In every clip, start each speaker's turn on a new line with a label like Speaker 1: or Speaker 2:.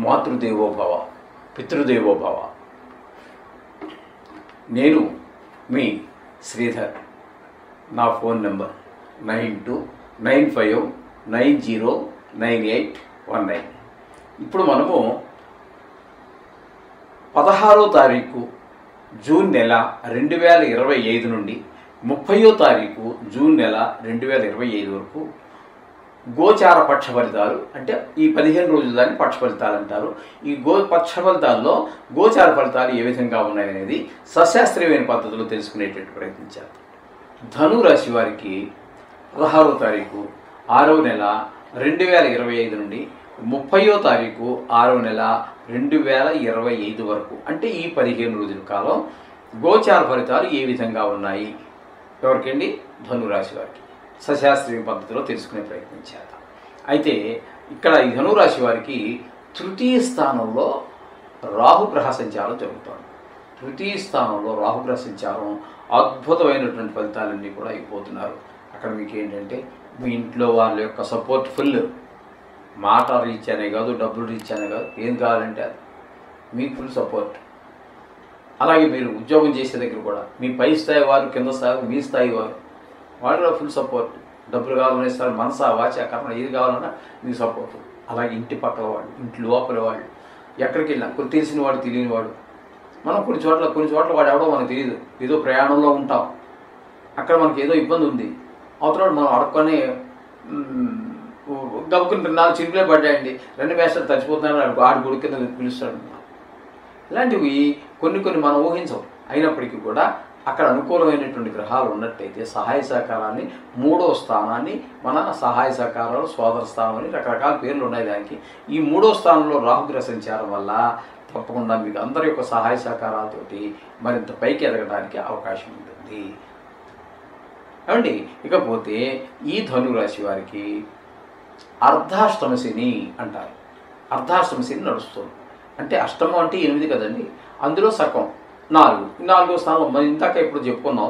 Speaker 1: మాతృదేవోభవ, పితృదేవోభవ. నేను మీ శ్రీధర్. నా phone number 9295909819. ఇప్పుడు మనము 16వ తారీఖు జూన్ నెల 2025 నుండి 30వ తారీఖు జూన్ నెల 2025 వరకు గోచార పక్ష ఫలితాలు, అంటే ఈ 15 రోజుల దాన్ని పక్ష ఫలితాలు అంటారు. ఈ పక్ష ఫలితాల్లో గోచార ఫలితాలు ఏ విధంగా ఉన్నాయనేది సశాస్త్రీయమైన పద్ధతిలో తెలుసుకునేటట్టు ప్రయత్నించారు. ధను రాశి వారికి 16వ తారీఖు 6వ నెల 2025 నుండి 30వ తారీఖు 6వ నెల 2025 వరకు, అంటే ఈ 15 రోజుల కాలం గోచార ఫలితాలు ఏ విధంగా ఉన్నాయి ఎవరికండి? ధనురాశి వారికి సశాస్త్రీయ పద్ధతిలో తెలుసుకునే ప్రయత్నం చేద్దాం. అయితే ఇక్కడ ఈ ధనురాశి వారికి తృతీయ స్థానంలో రాహుగ్రహ సంచారం జరుగుతుంది. తృతీయ స్థానంలో రాహుగ్రహ సంచారం అద్భుతమైనటువంటి ఫలితాలన్నీ కూడా అయిపోతున్నారు. అక్కడ మీకు ఏంటంటే మీ ఇంట్లో వాళ్ళ యొక్క సపోర్ట్ ఫుల్, మాట రీచ్ అనే కాదు, డబ్బులు రీచ్ అనే కాదు, ఏం కావాలంటే అది మీకు ఫుల్ సపోర్ట్. అలాగే మీరు ఉద్యోగం చేసే దగ్గర కూడా మీ పై స్థాయి వారు, కింద స్థాయి మీ స్థాయి వారు, వాళ్ళు ఫుల్ సపోర్ట్. డబ్బులు కావాలని ఇస్తారు, మనసా వాచ కర్మ ఏది కావాలన్నా మీకు సపోర్ట్. అలాగే ఇంటి పక్కల వాళ్ళు, ఇంటి లోపల వాళ్ళు, ఎక్కడికి వెళ్ళినా కొన్ని తెలిసిన వాడు తెలియని వాడు, మనం కొన్ని చోట్ల వాడు ఎవడో మనకు తెలియదు, ఏదో ప్రయాణంలో ఉంటాం, అక్కడ మనకి ఏదో ఇబ్బంది ఉంది, అవతల మనం అడగనే గబుకుని 4 చిరుకులే పడ్డాయండి, 2 వేషాలు తచ్చిపోతున్నాడు, ఆడి గుడి కింద పిలుస్తాడు. ఇలాంటివి కొన్ని మనం ఊహించం. అయినప్పటికీ కూడా అక్కడ అనుకూలమైనటువంటి గ్రహాలు ఉన్నట్టయితే సహాయ సహకారాన్ని, 3వ స్థానాన్ని మన సహాయ సహకారాలు, సోదర స్థానం అని రకరకాల పేర్లు ఉన్నాయి దానికి. ఈ 3వ స్థానంలో రాహుగ్రహ సంచారం వల్ల తప్పకుండా మీకు అందరి యొక్క సహాయ సహకారాలతోటి మరింత పైకి ఎదగడానికి అవకాశం ఉంటుంది. ఏమండి, ఇకపోతే ఈ ధనురాశి వారికి అర్ధాష్టమ శని అంటారు. అర్ధాష్టమ శని నడుస్తుంది. అంటే అష్టమం అంటే 8 కదండి, అందులో సగం 4వ స్థానం. మనం ఇందాక ఇప్పుడు చెప్పుకున్నాం,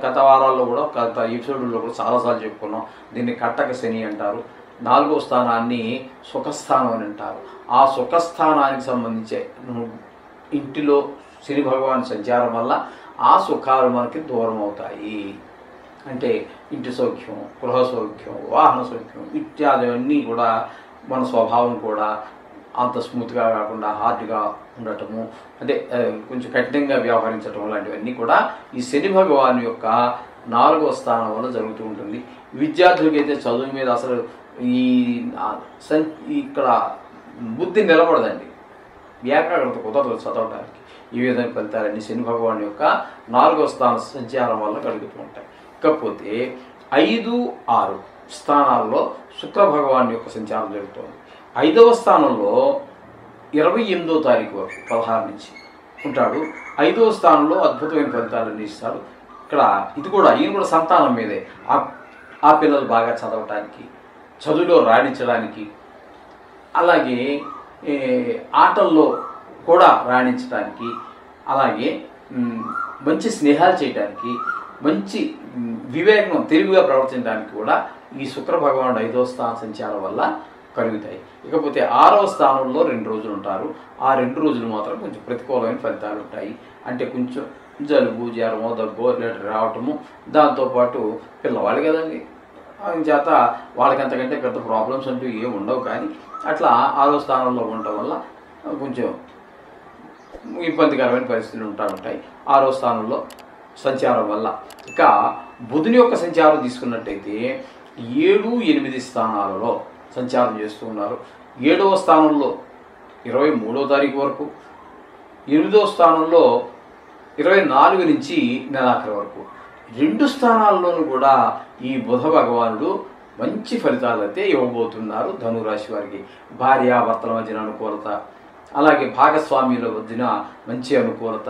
Speaker 1: గత వారాల్లో కూడా, గత ఎపిసోడ్లో కూడా చాలాసార్లు చెప్పుకున్నాం. దీన్ని కట్టక శని అంటారు. 4వ స్థానాన్ని సుఖస్థానం అని అంటారు. ఆ సుఖస్థానానికి సంబంధించే ఇంటిలో శని భగవాన్ సంచారం వల్ల ఆ సుఖాలు మనకి దూరం అవుతాయి. అంటే ఇంటి సౌఖ్యం, గృహ సౌఖ్యం, వాహన సౌఖ్యం ఇత్యాది అన్నీ కూడా, మన స్వభావం కూడా అంత స్మూత్గా కాకుండా హార్డ్గా ఉండటము, అంటే కొంచెం కఠినంగా వ్యవహరించటం లాంటివన్నీ కూడా ఈ శని భగవాన్ యొక్క 4వ స్థానం వల్ల జరుగుతూ ఉంటుంది. విద్యార్థులకైతే చదువు మీద అసలు ఇక్కడ బుద్ధి నిలబడదండి, ఏకాగ్రత కుదరదు చదవడానికి. ఈ విధంగా ఫలితాలన్నీ శని భగవాన్ యొక్క 4వ స్థాన సంచారం వల్ల కలుగుతూ ఉంటాయి. ఇకపోతే 5, 6 స్థానాల్లో శుక్ర భగవాన్ యొక్క సంచారం జరుగుతుంది. 5వ స్థానంలో 28వ తారీఖు వరకు 16 నుంచి ఉంటాడు. 5వ స్థానంలో అద్భుతమైన ఫలితాలన్నీ ఇస్తాడు. ఇక్కడ ఈయన కూడా సంతానం మీదే. ఆ పిల్లలు బాగా చదవటానికి, చదువులో రాణించడానికి, అలాగే ఆటల్లో కూడా రాణించడానికి, అలాగే మంచి స్నేహాలు చేయడానికి, మంచి వివేకం తెలివిగా ప్రవర్తించడానికి కూడా ఈ శుక్ర భగవానుడు 5వ స్థాన సంచారం వల్ల కలుగుతాయి. ఇకపోతే 6వ స్థానంలో 2 రోజులు ఉంటారు. ఆ 2 రోజులు మాత్రం కొంచెం ప్రతికూలమైన ఫలితాలు ఉంటాయి. అంటే కొంచెం జలుబు, జ్వరమో, దగ్గో రావటము, దాంతోపాటు పిల్లవాళ్ళు కదండి, చేత వాళ్ళకి అంతకంటే పెద్ద ప్రాబ్లమ్స్ అంటూ ఏమి ఉండవు. కానీ అట్లా 6వ స్థానంలో ఉండటం వల్ల కొంచెం ఇబ్బందికరమైన పరిస్థితులు ఉంటాయి 6వ స్థానంలో సంచారం వల్ల. ఇక బుధుని యొక్క సంచారం తీసుకున్నట్టయితే 7, 8 స్థానాలలో సంచారం చేస్తూ ఉన్నారు. 7వ స్థానంలో 23వ తారీఖు వరకు, 8వ స్థానంలో 24 నుంచి నెలాఖరు వరకు. 2 స్థానాల్లోనూ కూడా ఈ బుధ భగవానుడు మంచి ఫలితాలు అయితే ఇవ్వబోతున్నారు ధనురాశి వారికి. భార్యాభర్తల మధ్యన అనుకూలత, అలాగే భాగస్వామ్యుల మధ్యన మంచి అనుకూలత,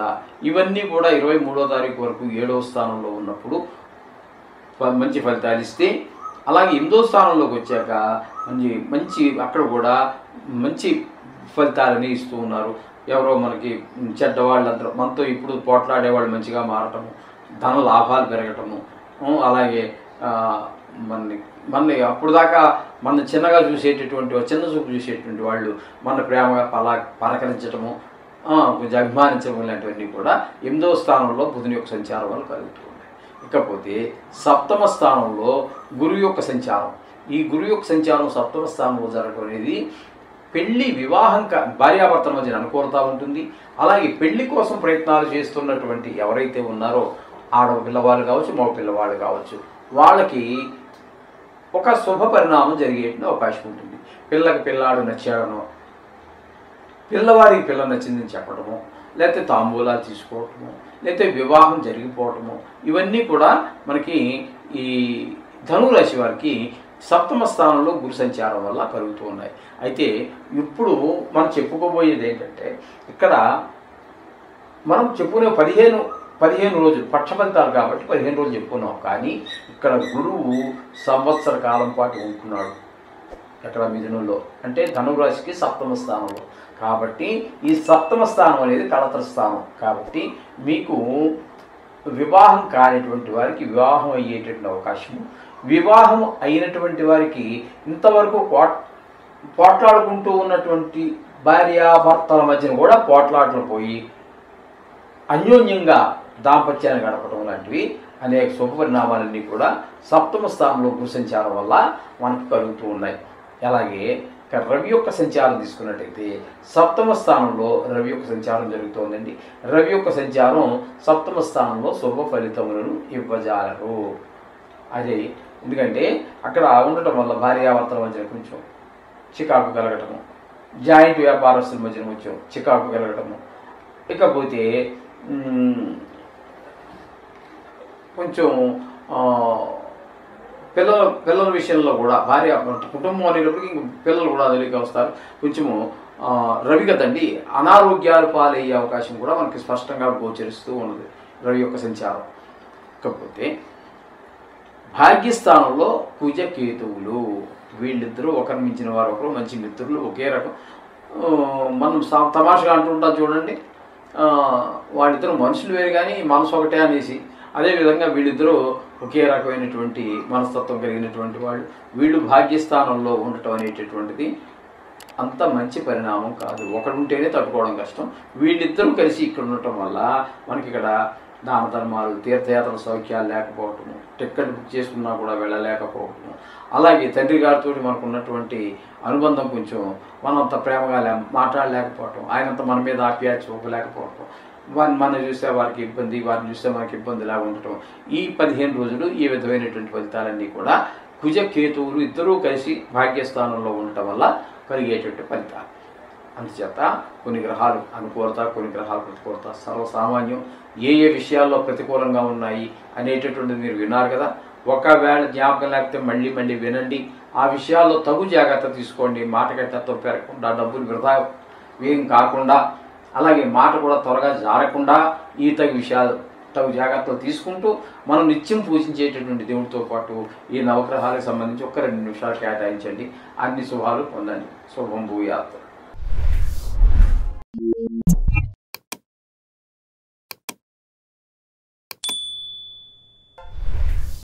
Speaker 1: ఇవన్నీ కూడా 23వ తారీఖు వరకు 7వ స్థానంలో ఉన్నప్పుడు మంచి ఫలితాలు ఇస్తే, అలాగే 8వ స్థానంలోకి వచ్చాక మంచి అక్కడ కూడా మంచి ఫలితాలని ఇస్తూ ఉన్నారు. ఎవరో మనకి చెడ్డవాళ్ళందరూ మనతో ఇప్పుడు పోట్లాడేవాళ్ళు మంచిగా మారటము, ధన లాభాలు పెరగటము, అలాగే మన అప్పుడు దాకా మన చిన్నగా చూసేటటువంటి చిన్న చూపు చూసేటువంటి వాళ్ళు మన ప్రేమగా పలకరించడము, కొంచెం అభిమానించడం లాంటివన్నీ కూడా 8వ స్థానంలో బుధుని యొక్క సంచారం వల్ల కలుగుతూ ఉన్నాయి. ఇకపోతే 7వ స్థానంలో గురువు యొక్క సంచారం. ఈ గురువు యొక్క సంచారం 7వ స్థానంలో జరగడం అనేది పెళ్లి వివాహం భార్యాభర్తల మధ్య అనుకూలత ఉంటుంది. అలాగే పెళ్లి కోసం ప్రయత్నాలు చేస్తున్నటువంటి ఎవరైతే ఉన్నారో ఆడ పిల్లవాళ్ళు కావచ్చు, మగ పిల్లవాళ్ళు కావచ్చు, వాళ్ళకి ఒక శుభ పరిణామం జరిగే అవకాశం ఉంటుంది. పిల్లాడు నచ్చాడనో, పిల్లవాడికి పిల్ల నచ్చిందని చెప్పడము, లేకపోతే తాంబూలాలు తీసుకోవటము, లేకపోతే వివాహం జరిగిపోవటము, ఇవన్నీ కూడా మనకి ఈ ధనురాశి వారికి 7వ స్థానంలో గురు సంచారం వల్ల కలుగుతూ ఉన్నాయి. అయితే ఇప్పుడు మనం చెప్పుకోబోయేది ఏంటంటే, ఇక్కడ మనం చెప్పుకునే 15 రోజులు పక్ష ఫలితాలు కాబట్టి 15 రోజులు చెప్పుకున్నాం. కానీ ఇక్కడ గురువు సంవత్సర కాలం పాటు ఉంటున్నాడు. ఎక్కడ మిథునంలో అంటే ధనురాశికి 7వ స్థానంలో. కాబట్టి ఈ 7వ స్థానం అనేది కళత్ర స్థానం. కాబట్టి మీకు వివాహం కానిటువంటి వారికి వివాహం అయ్యేటువంటి అవకాశము, వివాహం అయినటువంటి వారికి ఇంతవరకు పోట్లాడుకుంటూ ఉన్నటువంటి భార్యాభర్తల మధ్యన కూడా పోట్లాటలు పోయి అన్యోన్యంగా దాంపత్యాన్ని గడపడం లాంటివి అనేక శుభ పరిణామాలన్నీ కూడా 7వ స్థానంలో గురు సంచారం వల్ల మనకు కలుగుతూ ఉన్నాయి. అలాగే రవి యొక్క సంచారం తీసుకున్నట్టయితే 7వ స్థానంలో రవి యొక్క సంచారం జరుగుతోందండి. రవి యొక్క సంచారం 7వ స్థానంలో శుభ ఫలితములను ఇవ్వజాలరు. అదే ఎందుకంటే అక్కడ ఉండటం వల్ల భార్యాభర్తల మధ్య కొంచెం చికాకు కలగటము, జాయింట్ వ్యాపారస్తుల మధ్యన కొంచెం చికాకు కలగటము, ఇకపోతే కొంచెం పిల్లల విషయంలో కూడా భార్య కుటుంబం అనేటప్పటికి పిల్లలు కూడా అదిలోకి వస్తారు. కొంచెము రవి కదండి, అనారోగ్యాలు పాలయ్యే అవకాశం కూడా మనకి స్పష్టంగా గోచరిస్తూ ఉన్నది రవి యొక్క సంచారం. కాకపోతే భాగ్యస్థానంలో కుజ కేతువులు, వీళ్ళిద్దరూ ఒకరు మించిన వారు ఒకరు, మంచి మిత్రులు, ఒకే రకం. మనం తమాషగా అంటుంటాం చూడండి, వాళ్ళిద్దరూ మనుషులు వేరు కానీ మనసు ఒకటే అనేసి. అదేవిధంగా వీళ్ళిద్దరూ ఒకే రకమైనటువంటి మనస్తత్వం కలిగినటువంటి వాళ్ళు. వీళ్ళు భాగ్యస్థానంలో ఉండటం అనేటటువంటిది అంత మంచి పరిణామం కాదు. ఒకడుంటేనే తట్టుకోవడం కష్టం. వీళ్ళిద్దరూ కలిసి ఇక్కడ ఉండటం వల్ల మనకి ఇక్కడ దాన ధర్మాలు, తీర్థయాత్రల సౌఖ్యాలు లేకపోవటము, టికెట్ బుక్ చేసుకున్నా కూడా వెళ్ళలేకపోవటము, అలాగే తండ్రి గారితో మనకు ఉన్నటువంటి అనుబంధం కొంచెం మనంత ప్రేమగా మాట్లాడలేకపోవటం, ఆయనంత మన మీద ఆప్యాయత చూపలేకపోవటం, మనం చూస్తే వారికి ఇబ్బంది, వారిని చూస్తే మనకి ఇబ్బందిలా ఉండటం, ఈ 15 రోజులు ఈ విధమైనటువంటి ఫలితాలన్నీ కూడా కుజ కేతువులు ఇద్దరూ కలిసి భాగ్యస్థానంలో ఉండటం వల్ల కలిగేటువంటి ఫలితాలు. అందుచేత కొన్ని గ్రహాలు అనుకూలత, కొన్ని గ్రహాలు ప్రతికూలత సర్వసామాన్యం. ఏ విషయాల్లో ప్రతికూలంగా ఉన్నాయి అనేటటువంటిది మీరు విన్నారు కదా. ఒకవేళ జ్ఞాపకం లేకపోతే మళ్ళీ వినండి. ఆ విషయాల్లో తగు జాగ్రత్త తీసుకోండి. మాట కట్టతో పెరగకుండా, డబ్బులు వృధా వ్యయం కాకుండా, అలాగే మాట కూడా త్వరగా జారకుండా ఈ తగు జాగ్రత్తలు తీసుకుంటూ మనం నిత్యం పూజించేటటువంటి దేవుడితో పాటు ఈ నవగ్రహాలకు సంబంధించి 1-2 నిమిషాలు కేటాయించండి. అన్ని శుభాలు పొందండి. శుభం భూయాత్.